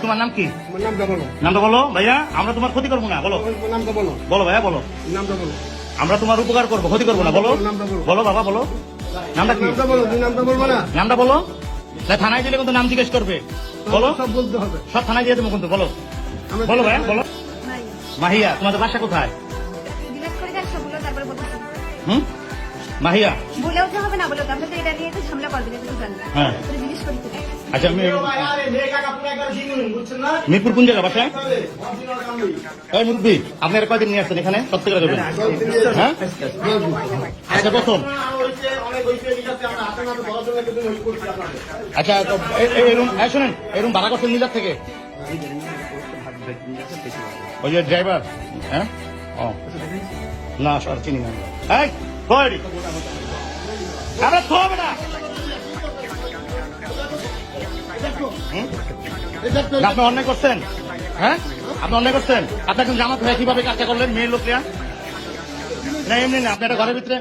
তোমার নাম কি? নামটা বলো ভাইয়া, আমরা তোমার ক্ষতি করবো না। বলো বলো ভাইয়া, বলো। আমরা তোমার উপকার করবো, ক্ষতি করবো না। বলো বলো বাবা, বলো নামটা কি? নামটা বলো। থানায় দিলে কিন্তু নাম জিজ্ঞেস করবে। বলো, সব থানায় দিয়ে দেবো কিন্তু। বলো বলো ভাইয়া, বলো। মাহিয়া, তোমাদের বাসা কোথায়? হুম, মাহিয়া। হ্যাঁ, আচ্ছা। মিরপুর কোন জায়গা বাসায়? এই মুরব্বী, আপনি আর কয়দিন নিয়ে আসছেন এখানে? সত্যি করে দেবেন? হ্যাঁ, আচ্ছা। প্রথম আচ্ছা, শোনেন, এরকম ভাড়া করছেন নীলার থেকে? ওই যে ড্রাইভার? হ্যাঁ, ও না, সর চিনি না। আপনি অন্যায় করছেন। হ্যাঁ, আপনি অন্যায় করছেন। আপনি একজন জামাত হয়ে কিভাবে কাজটা করলেন? মেয়ের লোকরা না, এমনি না, আপনি একটা ঘরের ভিতরে